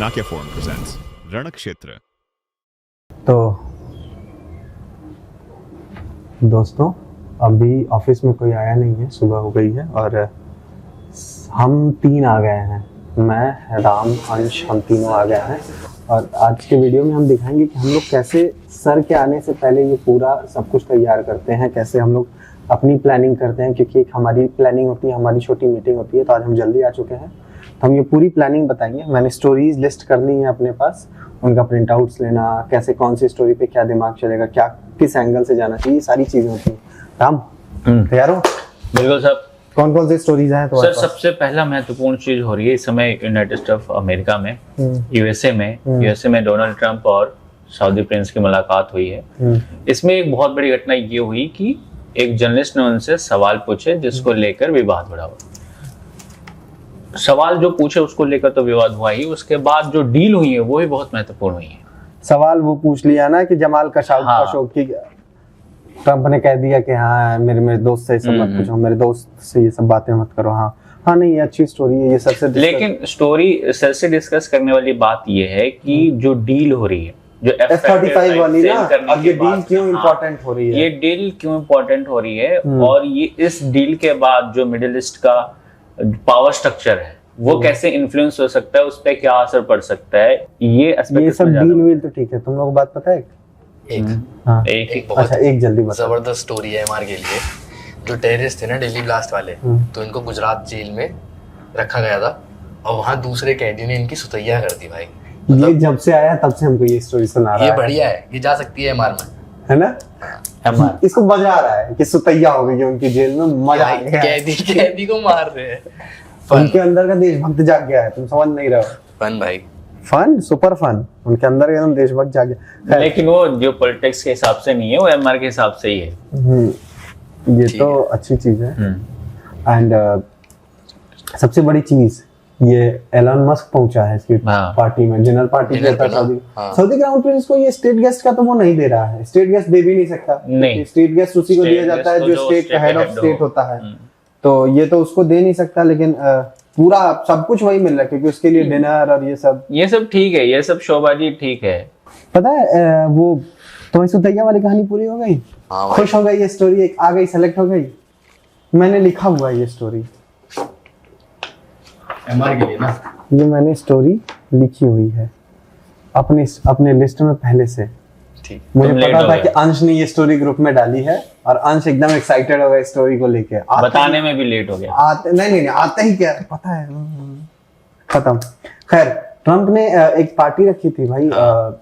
Chanakya Forum presents रणक्षेत्र। तो दोस्तों, अभी ऑफिस में कोई आया नहीं है, सुबह हो गई है और हम तीन आ गए हैं। मैं, राम, अंश, हम तीनों आ गए हैं और आज के वीडियो में हम दिखाएंगे कि हम लोग कैसे सर के आने से पहले ये पूरा सब कुछ तैयार करते हैं, कैसे हम लोग अपनी प्लानिंग करते हैं, क्योंकि एक हमारी प्लानिंग होती है, हमारी छोटी मीटिंग होती है। तो आज हम जल्दी आ चुके हैं, तो हम ये पूरी प्लानिंग बताएंगे। मैंने स्टोरीज लिस्ट कर ली है अपने पास, उनका प्रिंट आउट्स लेना, कैसे कौन सी स्टोरी पे क्या दिमाग चलेगा, क्या किस एंगल से जाना चाहिए, सारी चीजें होती हैं। राम, तैयार हो? बिल्कुल सर। कौन कौन सी स्टोरीज हैं सर? सबसे पहला महत्वपूर्ण चीज हो रही है इस समय यूनाइटेड स्टेट्स ऑफ अमेरिका में, यूएसए में डोनाल्ड ट्रंप और सऊदी प्रिंस की मुलाकात हुई है। इसमें एक बहुत बड़ी घटना ये हुई कि एक जर्नलिस्ट ने उनसे सवाल पूछे जिसको लेकर विवाद बढ़ा हुआ। सवाल जो पूछे उसको लेकर तो विवाद हुआ ही, उसके बाद जो डील हुई है वो भी बहुत महत्वपूर्ण हुई है। सवाल वो पूछ लिया ना कि जमाल खशोगी, ट्रंप ने कह दिया कि हाँ मेरे दोस्त से ये सब मत पूछो, मेरे दोस्त से ये सब बातें मत करो। हाँ नहीं, ये अच्छी स्टोरी है, ये सबसे लेकिन स्टोरी सर से डिस्कस करने वाली बात ये है कि जो डील हो रही है, जो F-35 वाली ना, अब ये डील क्यों इम्पोर्टेंट हो रही है? ये डील क्यों इम्पोर्टेंट हो रही है और ये इस डील के बाद जो मिडिल ईस्ट का पावर स्ट्रक्चर है वो कैसे इन्फ्लुएंस हो सकता है, उस पर क्या असर पड़ सकता है, ये सब डील तो ठीक है। तुम लोगों को बात पता है? एक जल्दी बता। जबरदस्त स्टोरी है एमआर के लिए। जो टेररिस्ट थे ना दिल्ली ब्लास्ट वाले, तो इनको गुजरात जेल में रखा गया था और वहाँ दूसरे कैदी ने इनकी सुतैया कर दी भाई। ये जब से आया तब से हमको ये स्टोरी सुना रहा है। ये बढ़िया है, ये जा सकती है एमआर में, है ना? एमआर इसको मजा आ रहा है कि सुतैया हो गई उनकी जेल में, मजा आ गया। कैदी को मार रहे हैं। उनके अंदर का देशभक्त जाग गया है, तुम समझ नहीं रहे हो। फन भाई, फन, सुपर फन, उनके अंदर एकदम देशभक्त जाग गया। लेकिन वो जो पॉलिटिक्स के हिसाब से नहीं है, वो एमआर के हिसाब से ही है। ये तो अच्छी चीज है। एंड सबसे बड़ी चीज, ये एलन मस्क पहुंचा है इसकी पार्टी में, जनरल पार्टी के सऊदी क्राउन प्रिंस को। ये स्टेट गेस्ट का तो वो नहीं दे रहा है, स्टेट गेस्ट दे भी नहीं सकता। स्टेट गेस्ट उसी को दिया जाता है जो स्टेट का हेड ऑफ स्टेट होता है, तो ये तो उसको दे नहीं सकता। लेकिन पूरा सब कुछ वही मिल रहा है, क्योंकि उसके लिए डिनर और ये सब ठीक है, ये सब शोबाजी ठीक है। पता है वो तुम्हारी सुतैया वाली कहानी पूरी हो गई? खुश हो गई? ये स्टोरी एक आ गई, सेलेक्ट हो गई। मैंने लिखा हुआ है ये स्टोरी एमआर के लिए ना, ये मैंने स्टोरी लिखी हुई है अपने लिस्ट में पहले से। मुझे पता था कि अंश ने ये स्टोरी ग्रुप में डाली है और अंश एकदम एक्साइटेड हो गया स्टोरी को लेके। बताने में भी लेट हो गया। नहीं आते ही क्या पता है, खत्म। खैर, ट्रंप ने एक पार्टी रखी थी भाई,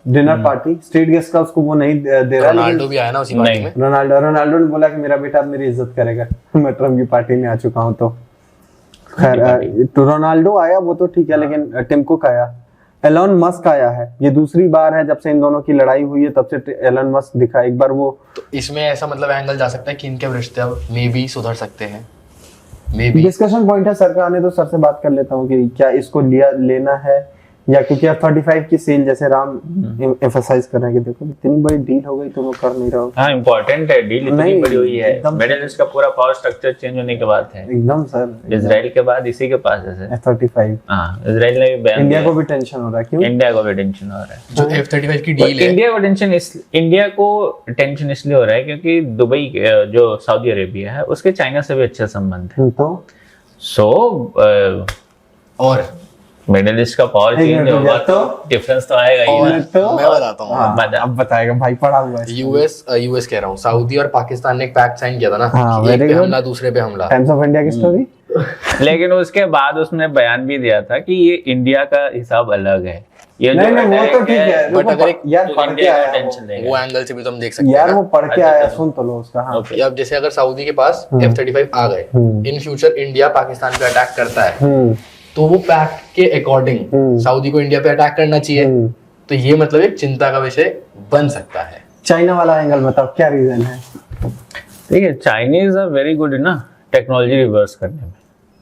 डिनर पार्टी, स्टेट गेस्ट का, उसको वो नहीं दे रहा। रोनाल्डो भी आया ना उसी पार्टी में। रोनाल्डो ने बोला कि मेरा बेटा मेरी इज्जत करेगा, मैं ट्रंप की पार्टी में आ चुका हूँ। तो खैर, तो रोनाल्डो आया वो तो ठीक है, लेकिन टिम कुक आया, एलन मस्क आया है। ये दूसरी बार है जब से इन दोनों की लड़ाई हुई है, तब से एलन मस्क दिखा। एक बार वो, तो इसमें ऐसा मतलब एंगल जा सकता है कि इनके रिश्ते अब मे बी सुधर सकते हैं। मे बी डिस्कशन पॉइंट है, सर का आने तो सर से बात कर लेता हूँ कि क्या इसको लेना है, या क्योंकि F-35 की सेल, जैसे राम एम्फसाइज कर रहे हैं कि देखो इतनी बड़ी डील हो गई, तुम कर नहीं रहो। हाँ, इम्पोर्टेंट है, डील इतनी बड़ी हुई है। मिडिल ईस्ट का पूरा पावर स्ट्रक्चर चेंज होने के बाद है एकदम सर। इजराइल के बाद इसी के पास है F-35। हाँ, इजराइल ने भी इंडिया को भी टेंशन हो रहा है। क्यों इंडिया को भी टेंशन हो रहा है? जो F-35 की डील है, इंडिया को टेंशन इसलिए हो रहा है क्योंकि दुबई जो सऊदी अरेबिया है उसके चाइना से भी अच्छे संबंध है। और मिडिल ईस्ट का पावर चेंज होगा तो डिफरेंस तो आएगा ही ना। तो मैं बताता हूँ, अब बताएगा भाई, पढ़ा हुआ है। यूएस कह रहा हूँ, सऊदी और पाकिस्तान ने एक पैक्ट साइन किया था ना, एक पे हमला दूसरे पे हमला। टाइम्स ऑफ इंडिया की स्टोरी। लेकिन उसके बाद उसने बयान भी दिया था कि ये इंडिया का हिसाब अलग है। ये नहीं वो तो ठीक है, बट अगर यार पढ़ के आया वो एंगल से भी तो हम देख सकते हैं यार, वो पढ़ के आया, सुन तो लो उसका। हाँ, अब जैसे अगर सऊदी के पास F-35 आ गए, इन फ्यूचर इंडिया पाकिस्तान पे अटैक करता है, तो वो पैक्ट के अकॉर्डिंग सऊदी को इंडिया पे अटैक करना चाहिए। तो ये मतलब एक चिंता का विषय बन सकता है। चाइना वाला एंगल बताओ, क्या रीजन है? ठीक है, चाइनीज आर वेरी गुड ना टेक्नोलॉजी रिवर्स करने में,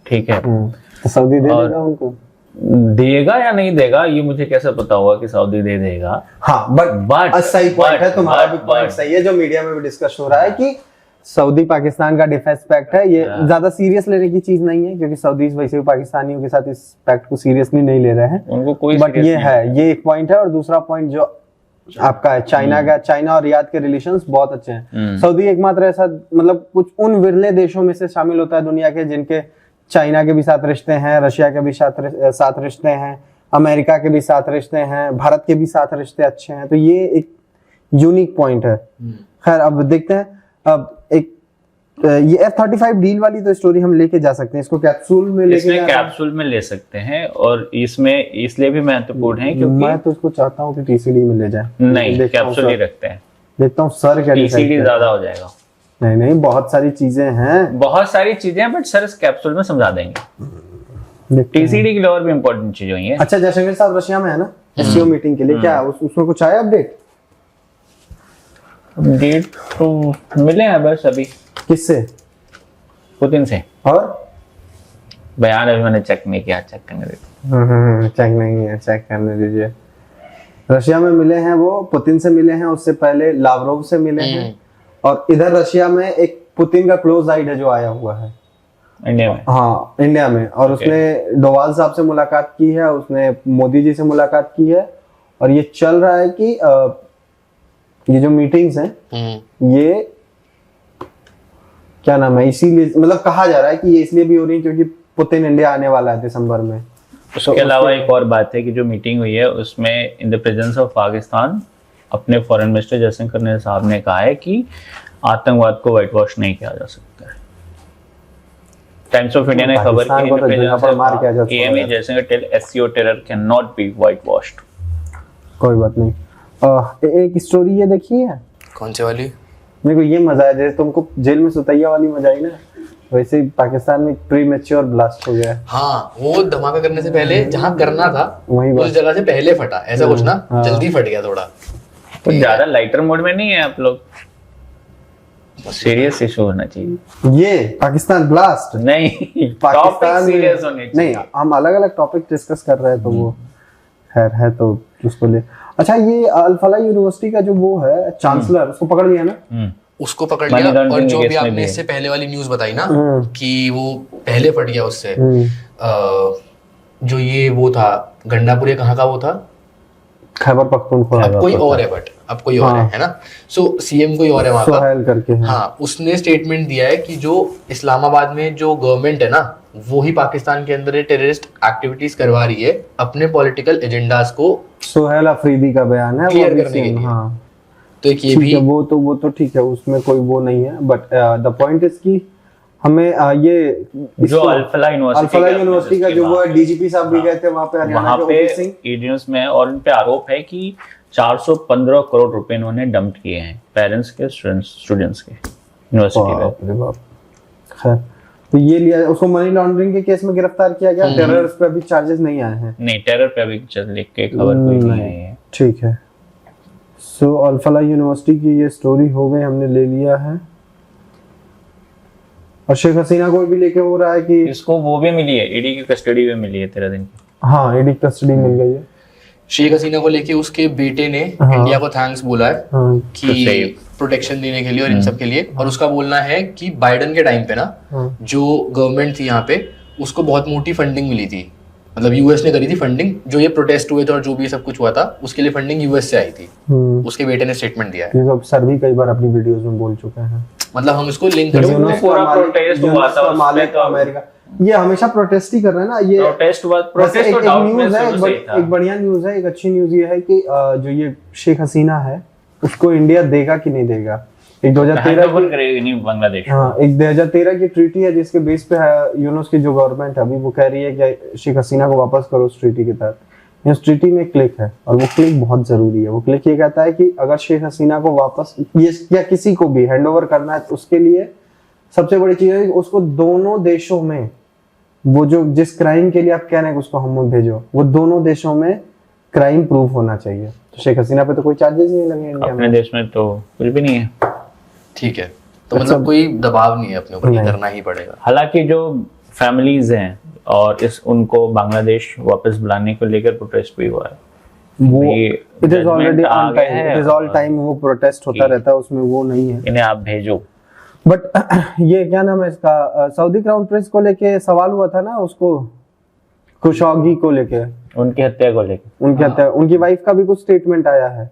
ठीक है। तो सऊदी दे देगा उनको? देगा या नहीं देगा ये मुझे कैसे पता होगा कि सऊदी दे देगा? हाँ, बट सही पॉइंट है तुम्हारा भी, पॉइंट सही है जो मीडिया में भी डिस्कस हो रहा है कि सऊदी पाकिस्तान का डिफेंस पैक्ट है, ये ज्यादा सीरियस लेने की चीज नहीं है क्योंकि सऊदी वैसे भी पाकिस्तानियों के साथ इस पैक्ट को सीरियसली नहीं ले रहे हैं, उनको कोई बट ये है, ये एक पॉइंट है। और दूसरा पॉइंट जो आपका है चाइना का, चाइना और रियाद के रिलेशंस बहुत अच्छे हैं। सऊदी एकमात्र ऐसा मतलब कुछ उन विरले देशों में से शामिल होता है दुनिया के जिनके चाइना के भी साथ रिश्ते हैं, रशिया के भी साथ रिश्ते हैं, अमेरिका के भी साथ रिश्ते हैं, भारत के भी साथ रिश्ते अच्छे हैं। तो ये एक यूनिक पॉइंट है। खैर अब देखते हैं, अब एक ये F-35 डील वाली तो स्टोरी हम लेके जा सकते हैं, इसको कैप्सूल में लेके इसमें कैप्सूल में ले सकते हैं और इसमें इसलिए भी महत्वपूर्ण है क्योंकि मैं तो इसको चाहता हूँ कि टीसीडी में ले जाए। नहीं, कैप्सूल ही रखते हैं, देखता हूँ सर क्या टीसीडी ज्यादा हो जाएगा। नहीं नहीं, बहुत सारी चीजें हैं, बहुत सारी चीजें, बट सर इस कैप्सूल में समझा देंगे। टीसीडी के लिए और भी इम्पोर्टेंट चीज हुई है। अच्छा, जयशंकर साहब रशिया में है ना एससीओ मीटिंग के लिए, क्या उसमें कुछ आया अपडेट? अपडेट तो मिले हैं बस अभी। किससे? पुतिन से। और बयान अभी मैंने चेक नहीं किया, चेक करने दीजिए। चेक नहीं है, चेक करने दीजिए। रशिया में मिले हैं, वो पुतिन से मिले हैं, उससे पहले लावरोव से मिले हैं, और इधर रशिया में एक पुतिन का क्लोज आइड है जो आया हुआ है इंडिया में। हाँ, इंडिया में, और उसने डोवाल साहब से मुलाकात की है, उसने मोदी जी से मुलाकात की है, और ये चल रहा है कि ये जो मीटिंग्स हैं ये क्या नाम है, इसीलिए मतलब कहा जा रहा है कि ये इसलिए भी हो रही है क्योंकि पुतिन इंडिया आने वाला है दिसंबर में। उसके अलावा एक और बात है कि जो मीटिंग हुई है उसमें इन द प्रेजेंस ऑफ पाकिस्तान अपने फॉरेन मिनिस्टर जयशंकर साहब ने कहा है कि आतंकवाद को व्हाइट वॉश नहीं किया जा सकता है। टाइम्स ऑफ इंडिया ने खबर की इन द प्रेजेंस ऑफ एएमए Jaishankar tell SCO terror can not be whitewashed. कोई बात नहीं। एक स्टोरी ये देखी है, कौन सी वाली? मेरे को ये मजा आया, जैसे तुमको जेल में सुतैया वाली मजा आई ना, वैसे ही पाकिस्तान में प्रीमेच्योर ब्लास्ट हो गया। हाँ, वो धमाका करने से पहले जहाँ करना था वही उस जगह से पहले फटा, ऐसा कुछ ना, जल्दी फट गया थोड़ा। तो ज्यादा लाइटर मोड में नहीं है आप लोग, सीरियस इशू होना चाहिए। ये पाकिस्तान ब्लास्ट नहीं, पाकिस्तान सीरियस होने चाहिए। नहीं, हम अलग अलग टॉपिक डिस्कस कर रहे हैं तो वो खैर है तो उसको ले। अच्छा, ये अल-फलाह यूनिवर्सिटी का जो वो है चांसलर, उसको पकड़ लिया ना? उसको पकड़ लिया, और जो भी आपने इससे पहले वाली न्यूज बताई ना कि वो पहले फट गया उससे, जो ये वो था गंडापुर, कहाँ का वो था? खैबर पख्तूनख्वा। अब कोई और है, बट अब कोई और है ना। सो सीएम कोई और है वहाँ सोहेल करके है। हाँ, उसने स्टेटमेंट दिया है कि जो इस्लामाबाद में जो गवर्नमेंट है ना, वो ही पाकिस्तान के अंदर टेररिस्ट एक्टिविटीज करवा रही है अपने पॉलिटिकल एजेंडास को। सोहेल अफरीदी का बयान है क्लियर करने के लिए। हाँ, तो एक ये भी वो तो ठीक है, उसमें कोई वो नहीं है, बट द पॉइंट इज कि हमें ये जो अल-फलाह यूनिवर्सिटी का जो वो है, डीजीपी साहब भी गए थे वहाँ पे, हरियाणा के ओपी सिंह ईडीएस में, और उन पे आरोप है कि 415 करोड़ रुपए इन्होंने डंप किए हैं पेरेंट्स के, स्टूडेंट्स के यूनिवर्सिटी पे। खैर, तो ये लिया, उसको मनी लॉन्ड्रिंग के केस में गिरफ्तार किया गया। टेरर पे अभी चार्जेस नहीं आए हैं। नहीं, टेरर पे अभी लिख के खबर कोई नहीं आई है। ठीक है। सो अल-फलाह यूनिवर्सिटी की ये स्टोरी हो गई, हमने ले लिया है। और शेख हसीना को भी लेके हो रहा है कि इसको वो भी मिली है, ईडी की कस्टडी में मिली है 13 दिन की। हाँ, ईडी कस्टडी मिल गई है। शेख हसीना को लेके उसके बेटे ने इंडिया को थैंक्स बोला है कि प्रोटेक्शन देने के लिए और इन सब के लिए। और उसका बोलना है कि बाइडन के टाइम पे ना जो गवर्नमेंट थी यहाँ पे, उसको बहुत मोटी फंडिंग मिली थी, मतलब यूएस ने करी थी फंडिंग। जो ये प्रोटेस्ट हुए थे और जो भी सब कुछ हुआ था उसके लिए फंडिंग यूएस से आई थी। उसके बेटे ने स्टेटमेंट दिया है। ये सब सर भी कई बार अपनी वीडियोस में बोल चुके हैं। मतलब हम इसको लिंक कर सकते हैं। पूरा प्रोटेस्ट हुआ था उसमें तो अमेरिका, ये हमेशा प्रोटेस्ट ही कर रहे हैं ना। ये प्रोटेस्ट हुआ, प्रोटेस्ट तो डाउट में से एक बढ़िया न्यूज़ है, एक अच्छी न्यूज़ ये है कि जो ये शेख हसीना है उसको इंडिया देगा कि नहीं देगा। एक 2013 करेगी नहीं बांग्लादेश। हाँ, एक 2013 की ट्रीटी है जिसके बेस पे यूनुस की जो गवर्नमेंट है अभी वो कह रही है कि शेख हसीना को वापस करो उस ट्रीटी के तहत। इस ट्रीटी में क्लिक है और वो क्लिक बहुत जरूरी है। वो क्लिक ये कहता है कि अगर शेख हसीना को वापस या किसी को भी हैंडओवर करना है तो उसके लिए सबसे बड़ी चीज है कि उसको दोनों देशों में, वो जो जिस क्राइम के लिए आप कह रहे हैं उसको हम भेजो, वो दोनों देशों में क्राइम प्रूफ होना चाहिए। तो शेख हसीना पे तो कोई चार्जेस नहीं लगे इंडिया अपने देश में तो कुछ भी नहीं है। ठीक है, तो मतलब कोई दबाव नहीं है अपने ऊपर, करना ही पड़ेगा। हालांकि जो फैमिलीज हैं और इस उनको बांग्लादेश वापस बुलाने को लेकर प्रोटेस्ट भी हुआ है, वो it is already on time, it is all time वो प्रोटेस्ट होता रहता है, उसमें वो नहीं है। इन्हें आप भेजो। बट ये क्या नाम है इसका, सऊदी क्राउन प्रिंस को लेके सवाल हुआ था ना उसको, खुशौगी को लेके, उनकी हत्या को लेकर। उनकी हत्या, उनकी वाइफ का भी कुछ स्टेटमेंट आया है।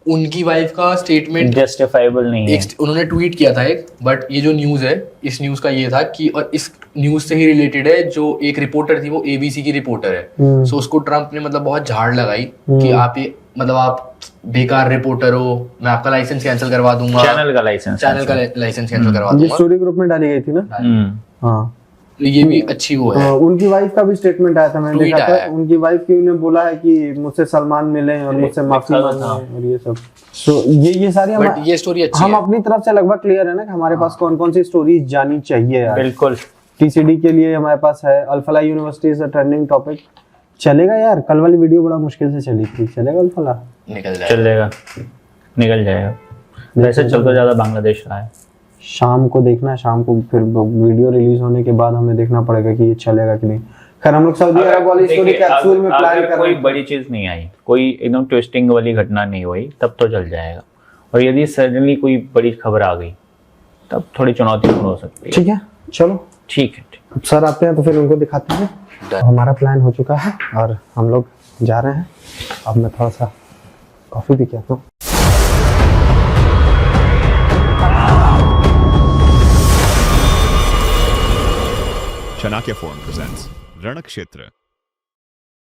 उनकी वाइफ का स्टेटमेंट जस्टिफाइबल नहीं है। उन्होंने ट्वीट किया था एक, बट ये जो न्यूज है, इस न्यूज का ये था कि, और इस न्यूज से ही रिलेटेड है, जो एक रिपोर्टर थी वो एबीसी की रिपोर्टर है, सो उसको ट्रम्प ने मतलब बहुत झाड़ लगाई कि आप ये मतलब आप बेकार रिपोर्टर हो, मैं आपका लाइसेंस कैंसिल करवा दूंगा, चैनल का लाइसेंस कैंसिल करवा ये दूंगा। स्टोरी ग्रुप में डाली गई थी ना। हाँ, तो ये भी अच्छी वो है। उनकी वाइफ का भी स्टेटमेंट आया था, मैंने Tweet देखा आया था। है। उनकी वाइफ की ने बोला है कि मुझसे सलमान मिले और मुझसे माफी मांगे और ये सब। सो ये सारी बट ये स्टोरी अच्छी हम है। अपनी तरफ से लगभग क्लियर है ना कि हमारे पास कौन कौन सी स्टोरीज जानी चाहिए यार। बिल्कुल। टीसीडी के लिए हमारे पास है Alfalah university is a trending topic. चलेगा यार, कल वाली वीडियो बड़ा मुश्किल से चली थी, चलेगा अल्फला? निकल जाएगा। वैसे चल तो ज्यादा बांग्लादेश रहा है। शाम को देखना, शाम को फिर वीडियो रिलीज होने के बाद हमें देखना पड़ेगा कि ये चलेगा कि नहीं। खैर हम लोग सऊदी अरब वाली स्टोरी कैप्सूल में प्लान कर रहे कोई हैं। बड़ी चीज नहीं आई, कोई एकदम ट्विस्टिंग वाली घटना नहीं हुई, तब तो चल जाएगा। और यदि सडनली कोई बड़ी खबर आ गई तब थोड़ी चुनौतीपूर्ण हो सकती है। ठीक है, चलो ठीक है। अब सर आते हैं तो फिर उनको दिखाते हैं। तो हमारा प्लान हो चुका है और हम लोग जा रहे हैं। अब मैं थोड़ा सा कॉफी भी कहता हूँ। Chanakya Forum presents Ranakshatra.